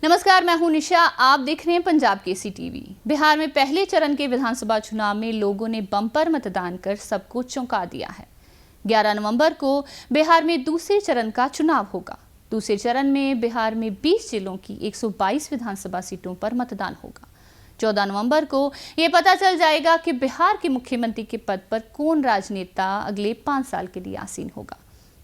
नमस्कार, मैं हूं निशा। आप देख रहे हैं पंजाब केसरी टीवी। बिहार में पहले चरण के विधानसभा चुनाव में लोगों ने बम्पर मतदान कर सबको चौंका दिया है। 11 नवंबर को बिहार में दूसरे चरण का चुनाव होगा। दूसरे चरण में बिहार में 20 जिलों की 122 विधानसभा सीटों पर मतदान होगा। 14 नवंबर को यह पता चल जाएगा कि बिहार के मुख्यमंत्री के पद पर कौन राजनेता अगले 5 साल के लिए आसीन होगा।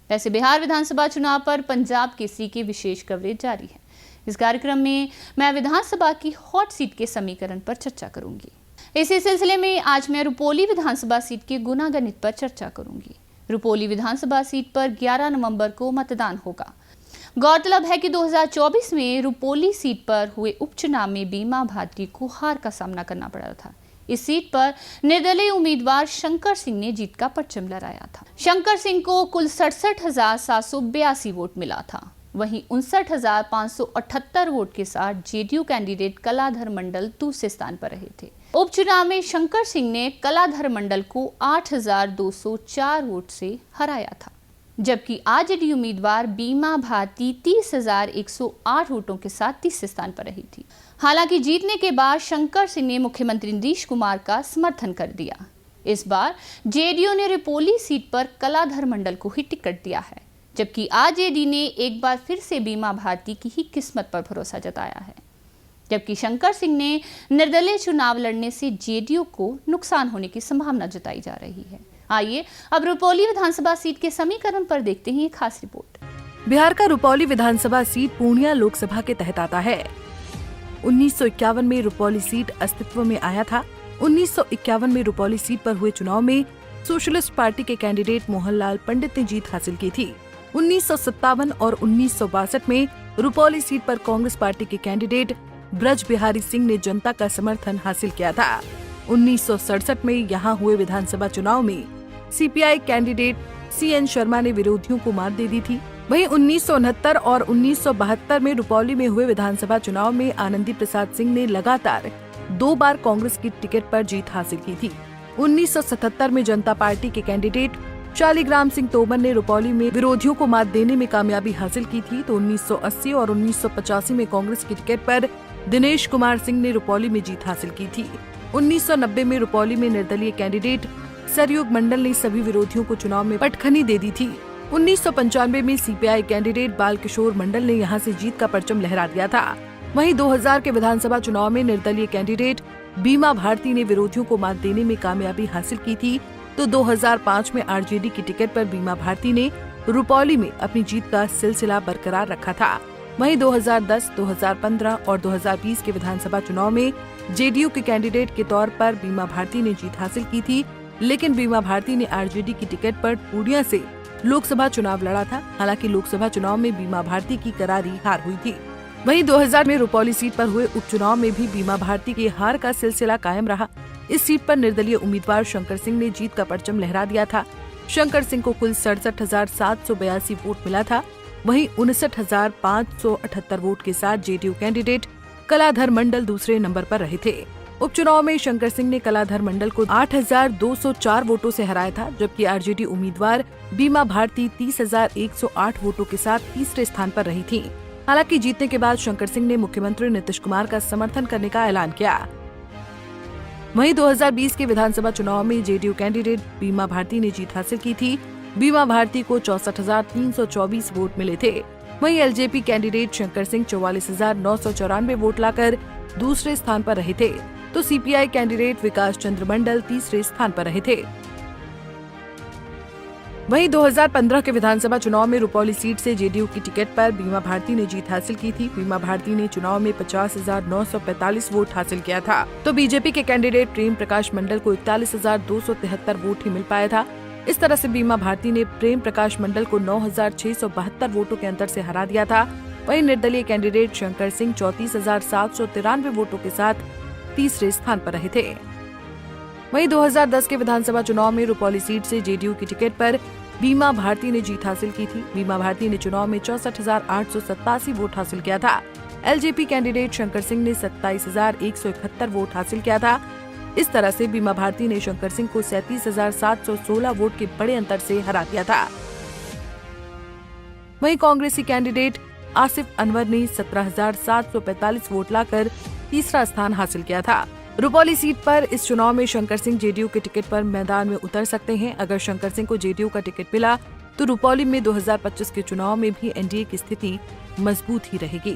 वैसे बिहार विधानसभा चुनाव पर पंजाब केसरी की विशेष कवरेज जारी है। इस कार्यक्रम में मैं विधानसभा की हॉट सीट के समीकरण पर चर्चा करूंगी। इसी सिलसिले में आज मैं रुपौली विधानसभा सीट के गुणागणित पर चर्चा करूंगी। रुपौली विधानसभा सीट पर 11 नवंबर को मतदान होगा। गौरतलब है कि 2024 में रुपौली सीट पर हुए उपचुनाव में बीमा भारती को हार का सामना करना पड़ा था। इस सीट पर निर्दलीय उम्मीदवार शंकर सिंह ने जीत का परचम लहराया था। शंकर सिंह को कुल 67,782 वोट मिला था। वहीं 59,578 वोट के साथ जेडीयू कैंडिडेट कलाधर मंडल दूसरे स्थान पर रहे थे। उपचुनाव में शंकर सिंह ने कलाधर मंडल को 8,204 वोट से हराया था, जबकि आरजेडी उम्मीदवार बीमा भारती 30,108 वोटों के साथ तीसरे स्थान पर रही थी। हालांकि जीतने के बाद शंकर सिंह ने मुख्यमंत्री नीतीश कुमार का समर्थन कर दिया। इस बार जेडीयू ने रुपौली सीट पर कलाधर मंडल को ही टिकट दिया है, जबकि आरजेडी ने एक बार फिर से बीमा भारती की ही किस्मत पर भरोसा जताया है। जबकि शंकर सिंह ने निर्दलीय चुनाव लड़ने से जेडीयू को नुकसान होने की संभावना जताई जा रही है। आइए अब रुपौली विधानसभा सीट के समीकरण पर देखते हैं एक खास रिपोर्ट। बिहार का रुपौली विधानसभा सीट पूर्णिया लोकसभा के तहत आता है। 1951 में रुपौली सीट अस्तित्व में आया था। 1951 में रुपौली सीट पर हुए चुनाव में सोशलिस्ट पार्टी के कैंडिडेट मोहनलाल पंडित ने जीत हासिल की थी। 1957 और 1962 में रुपौली सीट पर कांग्रेस पार्टी के कैंडिडेट ब्रज बिहारी सिंह ने जनता का समर्थन हासिल किया था। 1967 में यहाँ हुए विधानसभा चुनाव में सीपीआई कैंडिडेट सीएन शर्मा ने विरोधियों को मात दे दी थी। वहीं 1969 और 1972 में रुपौली में हुए विधानसभा चुनाव में आनंदी प्रसाद सिंह ने लगातार 2 बार कांग्रेस की टिकट पर जीत हासिल की थी। 1977 में जनता पार्टी के कैंडिडेट शालिग्राम सिंह तोमर ने रुपौली में विरोधियों को मात देने में कामयाबी हासिल की थी। तो 1980 और 1985 में कांग्रेस की टिकट पर दिनेश कुमार सिंह ने रुपौली में जीत हासिल की थी। 1990 में रुपौली में निर्दलीय कैंडिडेट सरयुग मंडल ने सभी विरोधियों को चुनाव में पटखनी दे दी थी। 1995 में सीपीआई कैंडिडेट बालकिशोर मंडल ने यहां से जीत का परचम लहरा दिया था। वहीं 2000 के विधानसभा चुनाव में निर्दलीय कैंडिडेट बीमा भारती ने विरोधियों को मात देने में कामयाबी हासिल की थी। तो 2005 में आरजेडी की टिकट पर बीमा भारती ने रुपौली में अपनी जीत का सिलसिला बरकरार रखा था। वहीं 2010, 2015 और 2020 के विधानसभा चुनाव में जेडीयू के कैंडिडेट के तौर पर बीमा भारती ने जीत हासिल की थी, लेकिन बीमा भारती ने आरजेडी की टिकट पर पूर्णिया से लोकसभा चुनाव लड़ा था। हालांकि लोकसभा चुनाव में बीमा भारती की करारी हार हुई थी। वहीं 2000 में रुपौली सीट पर हुए उपचुनाव में भी बीमा भारती की हार का सिलसिला कायम रहा। इस सीट पर निर्दलीय उम्मीदवार शंकर सिंह ने जीत का परचम लहरा दिया था। शंकर सिंह को कुल 67,782 वोट मिला था। वहीं 59,578 वोट के साथ जेडीयू कैंडिडेट कलाधर मंडल दूसरे नंबर पर रहे थे। उपचुनाव में शंकर सिंह ने कलाधर मंडल को 8,204 वोटों से हराया था, जबकि आरजेडी उम्मीदवार बीमा भारती 30,108 वोटों के साथ तीसरे स्थान पर रही थी। हालांकि जीतने के बाद शंकर सिंह ने मुख्यमंत्री नीतीश कुमार का समर्थन करने का ऐलान किया। वहीं 2020 के विधानसभा चुनाव में जेडीयू कैंडिडेट बीमा भारती ने जीत हासिल की थी। बीमा भारती को 64,324 वोट मिले थे। वहीं LJP candidate Shankar Singh 44,994 vote लाकर दूसरे स्थान पर रहे थे। तो सीपीआई कैंडिडेट विकास चंद्र मंडल तीसरे स्थान पर रहे थे। वहीं 2015 के विधानसभा चुनाव में रुपौली सीट से जेडीयू की टिकट पर बीमा भारती ने जीत हासिल की थी। बीमा भारती ने चुनाव में 50,945 वोट हासिल किया था। तो बीजेपी के कैंडिडेट प्रेम प्रकाश मंडल को 41,273 वोट ही मिल पाया था। इस तरह से बीमा भारती ने प्रेम प्रकाश मंडल को 9,672 वोटों के अंतर से हरा दिया था। वहीं निर्दलीय कैंडिडेट शंकर सिंह 34,793 वोटों के साथ तीसरे स्थान पर रहे थे। वहीं 2010 के विधानसभा चुनाव में रुपौली सीट से जेडीयू की टिकट पर बीमा भारती ने जीत हासिल की थी। बीमा भारती ने चुनाव में 64,887 वोट हासिल किया था। एलजेपी कैंडिडेट शंकर सिंह ने 27,171 वोट हासिल किया था। इस तरह से बीमा भारती ने शंकर सिंह को 37,716 वोट के बड़े अंतर से हरा दिया था। वहीं कांग्रेसी कैंडिडेट आसिफ अनवर ने 17,745 वोट लाकर तीसरा स्थान हासिल किया था। रुपौली सीट पर इस चुनाव में शंकर सिंह जेडीयू के टिकट पर मैदान में उतर सकते हैं। अगर शंकर सिंह को जेडीयू का टिकट मिला तो रुपौली में 2025 के चुनाव में भी एनडीए की स्थिति मजबूत ही रहेगी।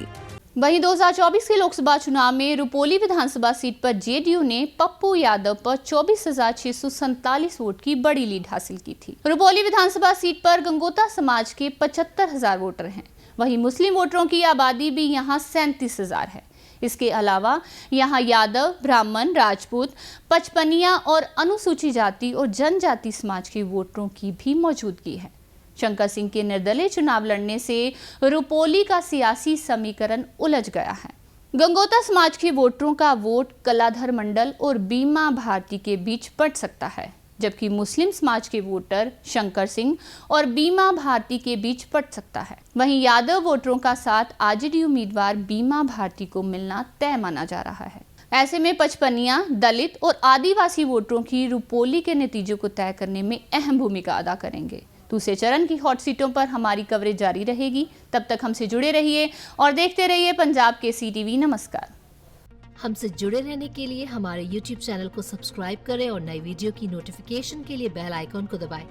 वहीं 2024 के लोकसभा चुनाव में रुपौली विधानसभा सीट पर जेडीयू ने पप्पू यादव पर 24,647 वोट की बड़ी लीड हासिल की थी। रुपौली विधानसभा सीट पर गंगोता समाज के 75,000 वोटर हैं। वहीं मुस्लिम वोटरों की आबादी भी यहां 37,000 है। इसके अलावा यहां यादव, ब्राह्मण, राजपूत, पचपनिया और अनुसूचित जाति और जनजाति समाज के वोटरों की भी मौजूदगी है। शंकर सिंह के निर्दलीय चुनाव लड़ने से रुपौली का सियासी समीकरण उलझ गया है। गंगोता समाज के वोटरों का वोट कलाधर मंडल और बीमा भारती के बीच बंट सकता है, जबकि मुस्लिम समाज के वोटर शंकर सिंह और बीमा भारती के बीच बंट सकता है। वहीं यादव वोटरों का साथ आरजेडी उम्मीदवार बीमा भारती को मिलना तय माना जा रहा है। ऐसे में पचपनिया, दलित और आदिवासी वोटरों की रुपौली के नतीजों को तय करने में अहम भूमिका अदा करेंगे। दूसरे चरण की हॉट सीटों पर हमारी कवरेज जारी रहेगी। तब तक हमसे जुड़े रहिए और देखते रहिए पंजाब केसरी टीवी। नमस्कार। हमसे जुड़े रहने के लिए हमारे YouTube चैनल को सब्सक्राइब करें और नई वीडियो की नोटिफिकेशन के लिए बेल आइकॉन को दबाएं।